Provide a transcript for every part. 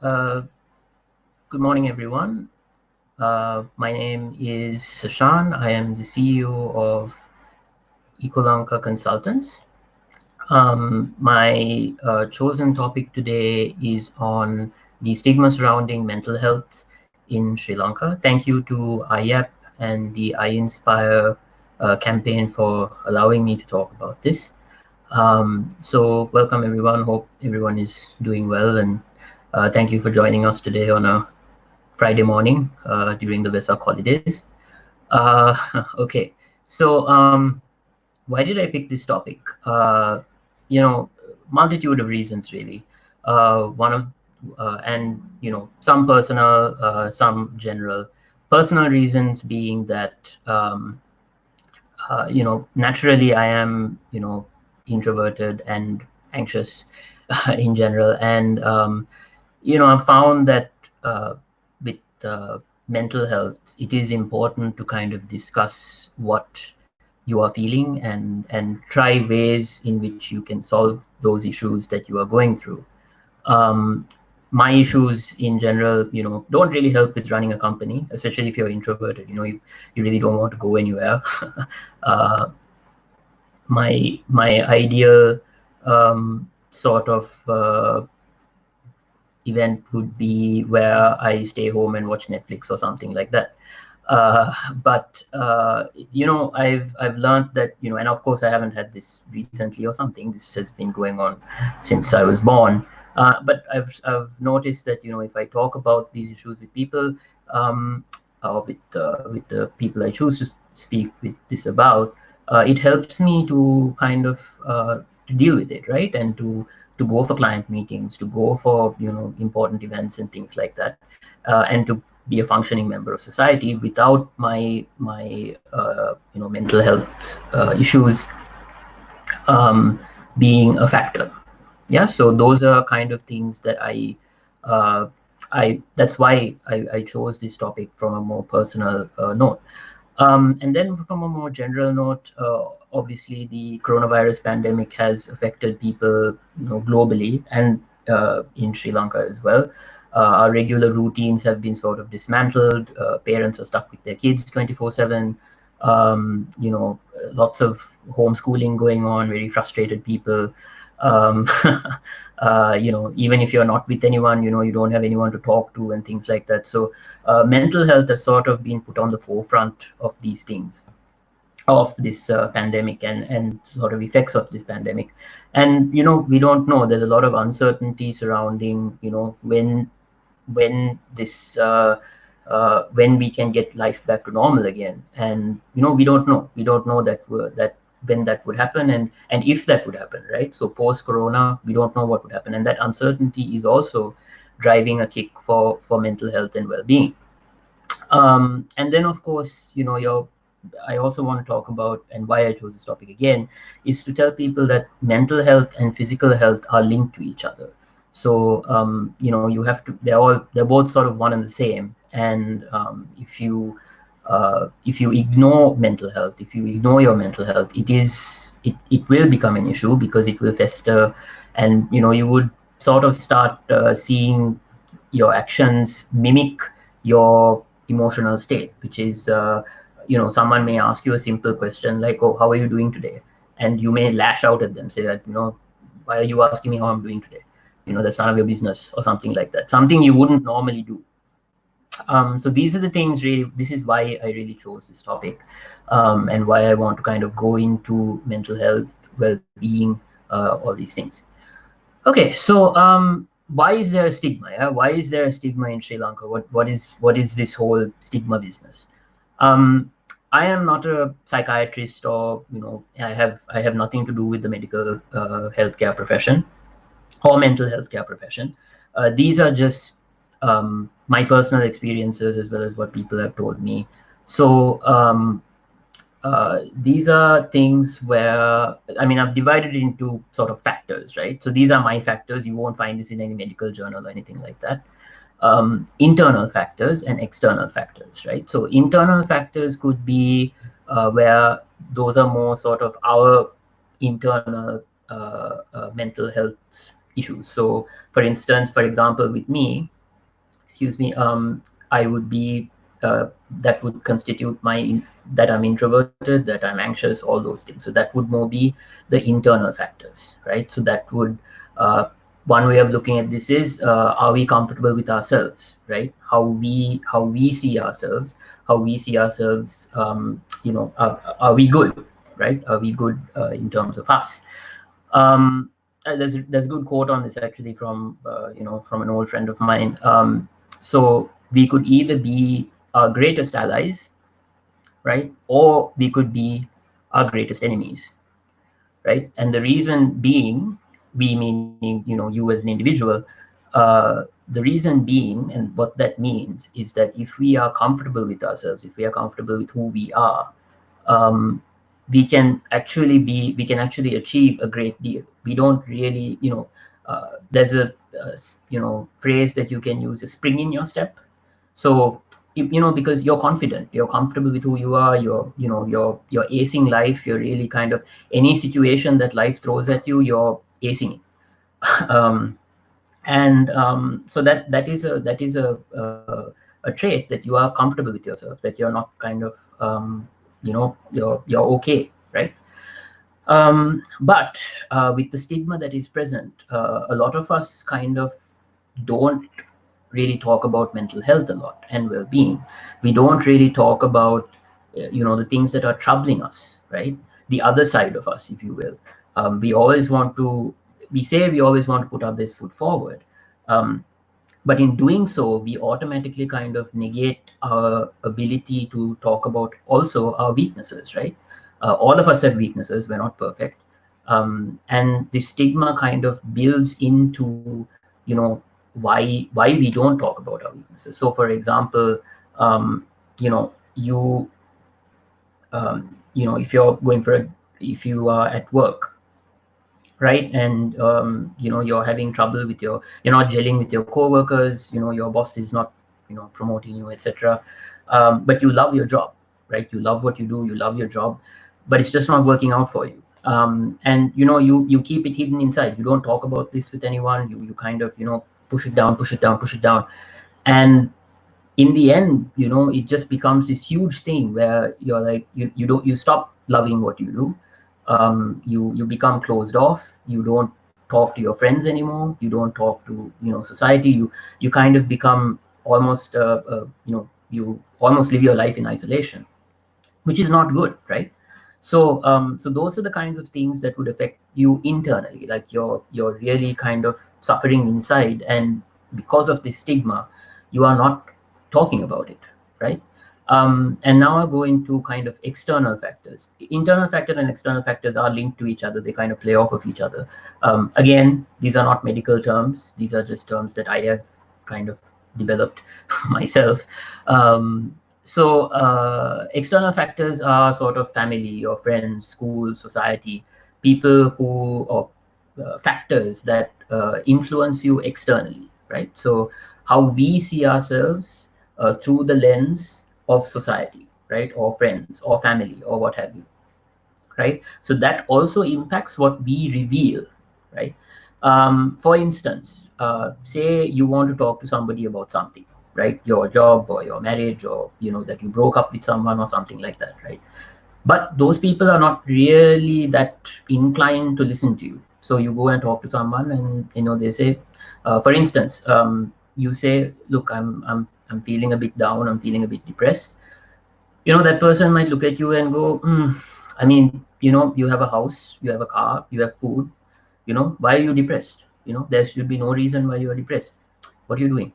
Uh, Good morning, everyone. My name is Sashan. I am the CEO of Eco Lanka Consultants. My chosen topic today is on the stigma surrounding mental health in Sri Lanka. Thank you to IAP and the I Inspire campaign for allowing me to talk about this. So welcome everyone. Hope everyone is doing well, and thank you for joining us today on a Friday morning during the Vesak holidays. Uh, okay, so why did I pick this topic? Multitude of reasons really. One of and some personal, some general. Personal reasons being that naturally I am introverted and anxious in general, and I've found that with mental health, it is important to kind of discuss what you are feeling and try ways in which you can solve those issues that you are going through. Um, my issues in general, don't really help with running a company, especially if you're introverted. You really don't want to go anywhere. uh, my ideal sort of event would be where I stay home and watch Netflix or something like that. But I've learned that and of course I haven't had this recently or something. This has been going on since I was born. But I've noticed that if I talk about these issues with people, or with the people I choose to speak with this about, it helps me to kind of to deal with it, right? And to go for client meetings, to go for important events and things like that, and to be a functioning member of society without my mental health issues being a factor. Yeah, so those are kind of things that uh, I that's why I chose this topic from a more personal note. And then from a more general note, obviously the coronavirus pandemic has affected people, globally and in Sri Lanka as well. Our regular routines have been sort of dismantled. Parents are stuck with their kids 24/7. Lots of homeschooling going on. Very frustrated people. Um, Even if you're not with anyone, you don't have anyone to talk to and things like that. So mental health has sort of been put on the forefront of these things, of this pandemic and sort of effects of this pandemic. And we don't know. There's a lot of uncertainty surrounding when this when we can get life back to normal again. And we don't know that when that would happen, and if that would happen, right? So post corona, we don't know what would happen, and that uncertainty is also driving a kick for mental health and well-being. And then, of course, I also want to talk about, and why I chose this topic again, is to tell people that mental health and physical health are linked to each other. So, you have to, they're both sort of one and the same. And if you ignore mental health, if you ignore your mental health, it will become an issue because it will fester, and you would sort of start seeing your actions mimic your emotional state, which is, someone may ask you a simple question like, "Oh, how are you doing today?" And you may lash out at them, say that, "Why are you asking me how I'm doing today? That's none of your business," or something like that. Something you wouldn't normally do. So these are the things. Really, this is why I really chose this topic, and why I want to kind of go into mental health, well-being, all these things. Okay, so why is there a stigma? Yeah? Why is there a stigma in Sri Lanka? What is this whole stigma business? Um, I am not a psychiatrist, or I have nothing to do with the medical healthcare profession or mental healthcare profession. These are just my personal experiences as well as what people have told me. So these are things where, I mean, I've divided it into sort of factors, right? So these are my factors. You won't find this in any medical journal or anything like that. Internal factors and external factors, right? So internal factors could be where those are more sort of our internal mental health issues. So for instance, for example, with me, excuse me, I would be that would constitute that I'm introverted, that I'm anxious, all those things. So that would more be the internal factors, right? So that would uh, one way of looking at this is, are we comfortable with ourselves, right? How we see ourselves, are we good, right? Are we good in terms of us? um, there's a good quote on this actually from from an old friend of mine. So we could either be our greatest allies, right, or we could be our greatest enemies, right? And the reason being, we meaning you as an individual, the reason being, and what that means is that if we are comfortable with ourselves, if we are comfortable with who we are, um, we can actually achieve a great deal. We don't really, there's a phrase that you can use, a spring in your step. So because you're confident, you're comfortable with who you are, you're acing life, you're really kind of, any situation that life throws at you, you're acing it. And so that is a trait, that you are comfortable with yourself, that you're not kind of, you're okay, right? But with the stigma that is present, a lot of us kind of don't really talk about mental health a lot and well-being. We don't really talk about the things that are troubling us, right? The other side of us, if you will. We always want to, we say we always want to put our best foot forward. um, but in doing so, we automatically kind of negate our ability to talk about also our weaknesses, right? All of us have weaknesses, we're not perfect. And the stigma kind of builds into, why we don't talk about our weaknesses. So for example, you if you're going for if you are at work, right, and you're having trouble with you're not gelling with your coworkers, your boss is not promoting you, etc. But you love your job, right? You love what you do, you love your job, but it's just not working out for you. And you keep it hidden inside, you don't talk about this with anyone, you kind of push it down, push it down, push it down. And in the end, it just becomes this huge thing where you're like, you stop loving what you do. You become closed off, you don't talk to your friends anymore, you don't talk to society, you kind of become almost you almost live your life in isolation, which is not good, right? So those are the kinds of things that would affect you internally, like you're really kind of suffering inside, and because of this stigma, you are not talking about it, right? And now I'll go into kind of external factors. Internal factor and external factors are linked to each other, they kind of play off of each other. Again, these are not medical terms, these are just terms that I have kind of developed myself. So external factors are sort of family, your friends, school, society, people who, or factors that influence you externally, right? So how we see ourselves through the lens of society, right? Or friends, or family, or what have you, right? So that also impacts what we reveal, right? For instance, say you want to talk to somebody about something, right? Your job or your marriage, or that you broke up with someone or something like that, right? But those people are not really that inclined to listen to you. So you go and talk to someone, and they say, for instance, you say, look, I'm feeling a bit down, I'm feeling a bit depressed. That person might look at you and go, I mean, you have a house, you have a car, you have food, why are you depressed? There should be no reason why you are depressed. What are you doing?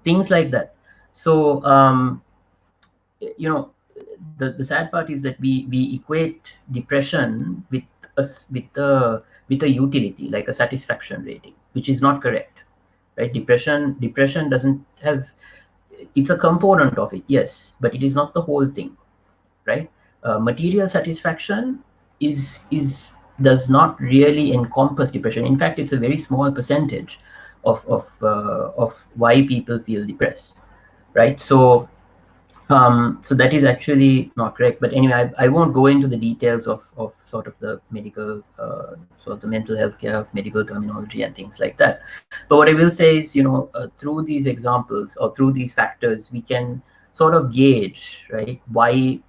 Things like that. So you know the sad part is that we equate depression with a utility, like a satisfaction rating, which is not correct, right? Depression doesn't have, it's a component of it, yes, but it is not the whole thing, right? Material satisfaction is does not really encompass depression. In fact, it's a very small percentage of why people feel depressed, right? So So that is actually not correct. But anyway, I won't go into the details of sort of the medical, sort of the mental health care, medical terminology and things like that. But what I will say is, through these examples or through these factors, we can sort of gauge, right, why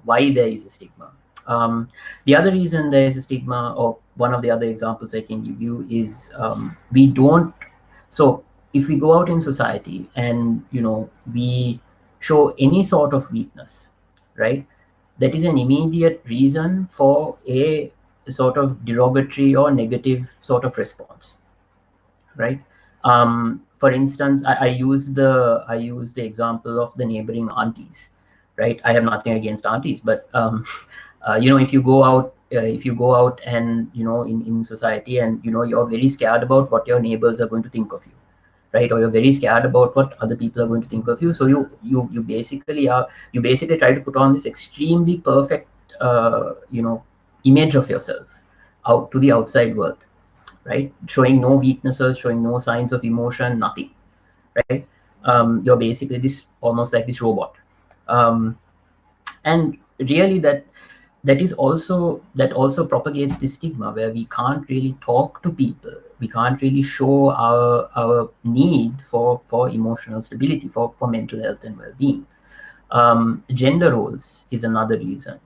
there is a stigma. The other reason there is a stigma, or one of the other examples I can give you, is we don't. So if we go out in society and we show any sort of weakness, right? That is an immediate reason for a sort of derogatory or negative sort of response, right? For instance, I use the example of the neighboring aunties, right? I have nothing against aunties, but if you go out and in society, and you're very scared about what your neighbors are going to think of you, right? Or you're very scared about what other people are going to think of you. So you basically try to put on this extremely perfect image of yourself out to the outside world, right? Showing no weaknesses, showing no signs of emotion, nothing, right? You're basically this almost like this robot. um, and really that also propagates the stigma where we can't really talk to people, we can't really show our need for emotional stability, for mental health and well-being. Gender roles is another reason.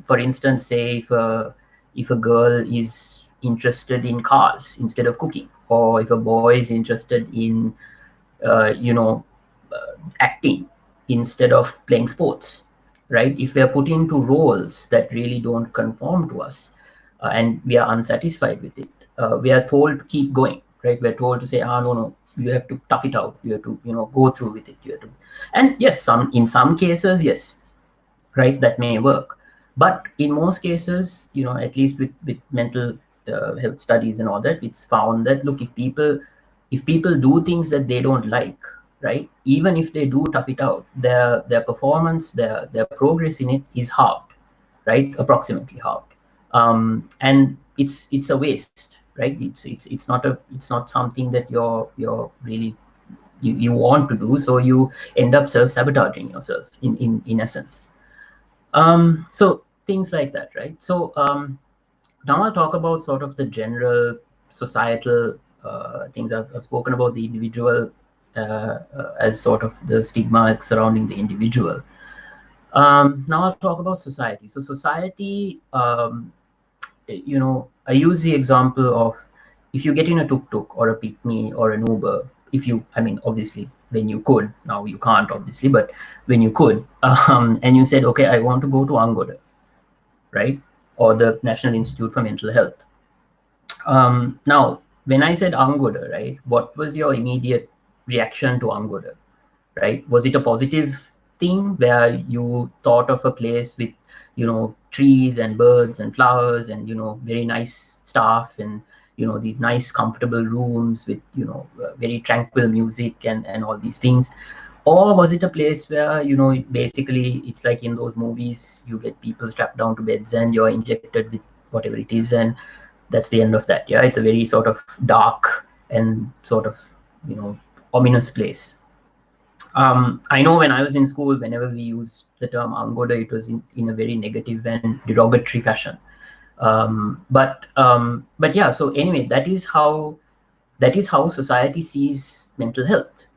For instance, say if a girl is interested in cars instead of cooking, or if a boy is interested in uh, you know acting instead of playing sports, right? If we are put into roles that really don't conform to us, and we are unsatisfied with it, we are told to keep going, right? We're told to say, no, no, you have to tough it out. You have to, go through with it. You have to, and yes, in some cases, yes, right, that may work. But in most cases, at least with mental health studies and all that, it's found that, look, if people do things that they don't like, right, even if they do tough it out, their performance, their progress in it is halved, right, approximately halved. And it's a waste, right? It's not something that you're really you want to do, so you end up self-sabotaging yourself in essence. So things like that, right? So now I'll talk about sort of the general societal things. I've spoken about the individual as sort of the stigma surrounding the individual. Now I'll talk about society. So society, I use the example of, if you get in a tuk-tuk or a pick-me or an Uber, if you, I mean, obviously, when you could, now you can't, obviously, but when you could, and you said, okay, I want to go to Angoda, right? Or the National Institute for Mental Health. Now, when I said Angoda, right, what was your immediate reaction to Angoda, right? Was it a positive thing where you thought of a place with, trees and birds and flowers and, very nice staff and, these nice comfortable rooms with, very tranquil music and all these things? Or was it a place where, basically it's like in those movies, you get people strapped down to beds and you're injected with whatever it is, and that's the end of that? Yeah, it's a very sort of dark and sort of, ominous place. I know when I was in school, whenever we used the term Angoda, it was in a very negative and derogatory fashion. But yeah, so anyway, that is how society sees mental health,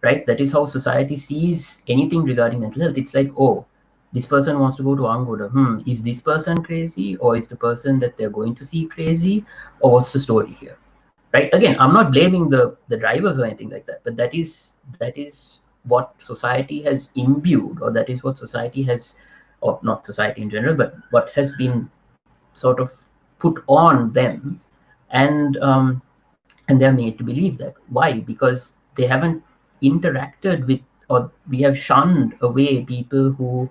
right? That is how society sees anything regarding mental health. It's like, oh, this person wants to go to Angoda. Is this person crazy, or is the person that they're going to see crazy, or what's the story here? Right? Again, I'm not blaming the drivers or anything like that, but that is what society has imbued, or that is what society has, or not society in general, but what has been sort of put on them. And um, and they're made to believe that. Why? Because they haven't interacted with, or we have shunned away people who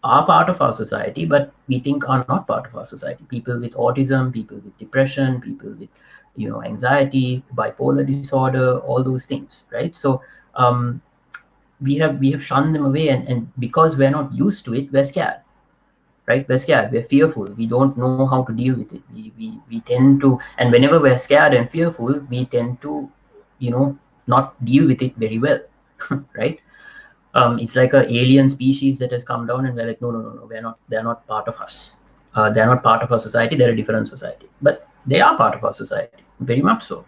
are part of our society, but we think are not part of our society. People with autism, people with depression, people with, anxiety, bipolar disorder, all those things, right? So um, we have shunned them away, and because we're not used to it, we're scared, right? We're scared, we're fearful, we don't know how to deal with it. We tend to, and whenever we're scared and fearful, we tend to, not deal with it very well, right? It's like a alien species that has come down, and we're like, no, no, no, no, they're not part of us. They're not part of our society. They're a different society, but they are part of our society, very much so.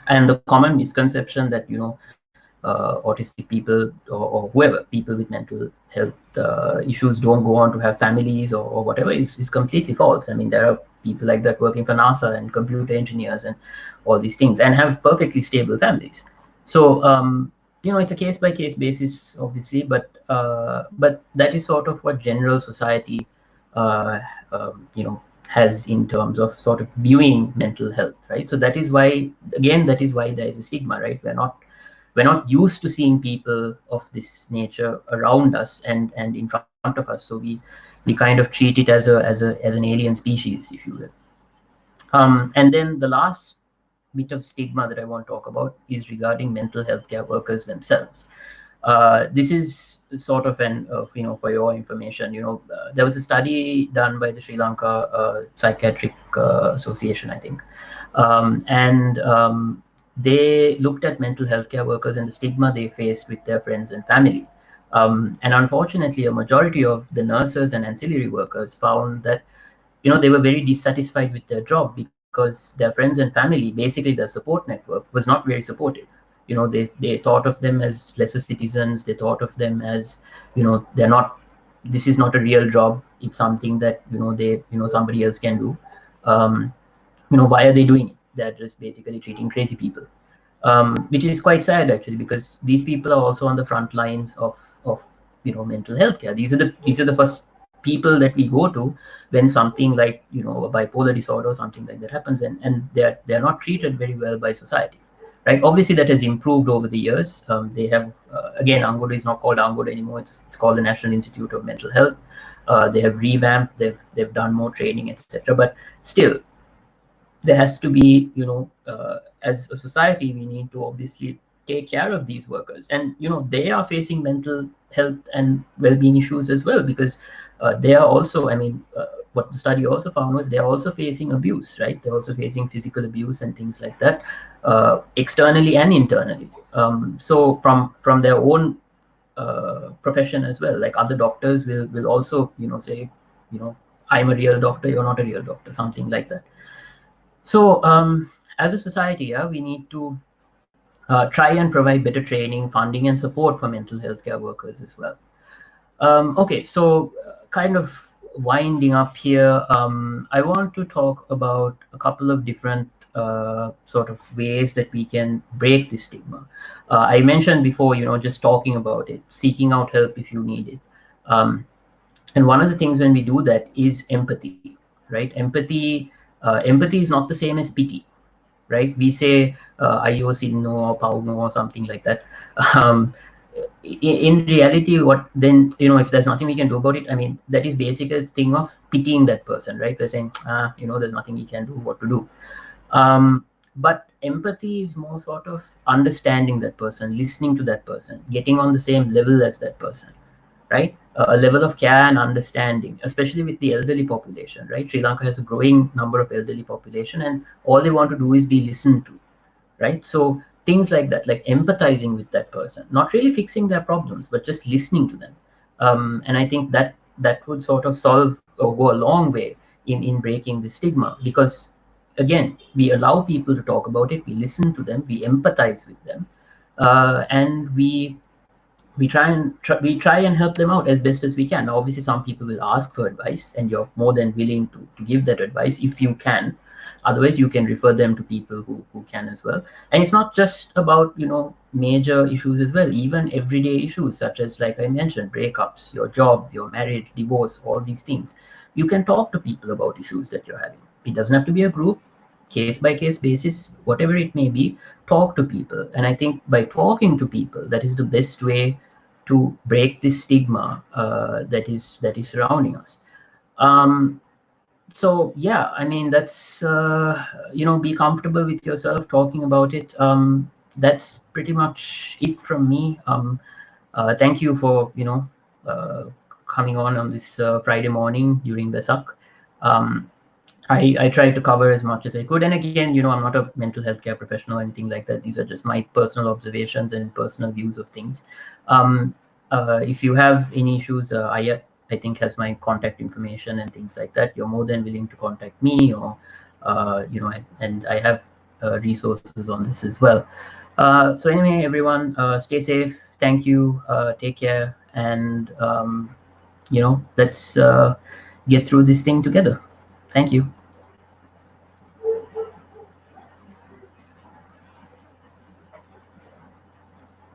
And the common misconception that autistic people, or whoever, people with mental health issues don't go on to have families, or whatever, is completely false. I mean, there are people like that working for NASA and computer engineers and all these things, and have perfectly stable families. So it's a case by case basis, obviously, but that is sort of what general society uh, has in terms of sort of viewing mental health, right? So that is why, again, that is why there is a stigma, right? We're not used to seeing people of this nature around us and in front of us, so we kind of treat it as an alien species, if you will. And then the last bit of stigma that I want to talk about is regarding mental health care workers themselves. This is sort of for your information, there was a study done by the Sri Lanka Psychiatric Association, I think, and they looked at mental health care workers and the stigma they faced with their friends and family. And unfortunately, a majority of the nurses and ancillary workers found that they were very dissatisfied with their job because their friends and family, basically their support network, was not very supportive. They thought of them as lesser citizens. They thought of them as, they're not, this is not a real job. It's something that somebody else can do. Why are they doing it? They're just basically treating crazy people, which is quite sad, actually, because these people are also on the front lines of mental health care. These are the first people that we go to when something like a bipolar disorder or something like that happens, and they're not treated very well by society, right? Obviously that has improved over the years. They have, again, Angola is not called Angola anymore. It's called the National Institute of Mental Health. They have revamped, they've done more training, etc., but still there has to be, as a society, we need to obviously take care of these workers, and they are facing mental health and well-being issues as well, because they are also, I mean, what the study also found was they are also facing abuse, right? They're also facing physical abuse and things like that, externally and internally. So from their own profession as well, like other doctors will also say, I'm a real doctor, you're not a real doctor, something like that. So, as a society, yeah, we need to try and provide better training, funding, and support for mental health care workers as well. Okay, so kind of winding up here, I want to talk about a couple of different sort of ways that we can break this stigma. I mentioned before, just talking about it, seeking out help if you need it. Um, and one of the things when we do that is empathy, right? Empathy is not the same as pity, right? We say ayo sinno or pauno or something like that. Um, in reality, what then, if there's nothing we can do about it, I mean, that is basically a thing of pitying that person, right? We're saying, there's nothing we can do, what to do. But empathy is more sort of understanding that person, listening to that person, getting on the same level as that person, right? A level of care and understanding, especially with the elderly population, right? Sri Lanka has a growing number of elderly population, and all they want to do is be listened to, right? So things like that, like empathizing with that person, not really fixing their problems, but just listening to them. And I think that would sort of solve or go a long way in breaking the stigma, because again, we allow people to talk about it, we listen to them, we empathize with them, and we try and help them out as best as we can. Now, obviously, some people will ask for advice, and you're more than willing to give that advice if you can. Otherwise, you can refer them to people who can as well. And it's not just about major issues as well. Even everyday issues such as, like I mentioned, breakups, your job, your marriage, divorce, all these things. You can talk to people about issues that you're having. It doesn't have to be a group, case by case basis, whatever it may be. Talk to people, and I think by talking to people, that is the best way to break this stigma that is surrounding us. um, so yeah, I mean, that's be comfortable with yourself talking about it. That's pretty much it from me. Thank you for uh, coming on this Friday morning during the suck. um, I tried to cover as much as I could. And again, I'm not a mental health care professional or anything like that. These are just my personal observations and personal views of things. Um, if you have any issues, I think has my contact information and things like that. You're more than willing to contact me, or and I have resources on this as well. So anyway, everyone, stay safe. Thank you. Take care, and let's get through this thing together. Thank you.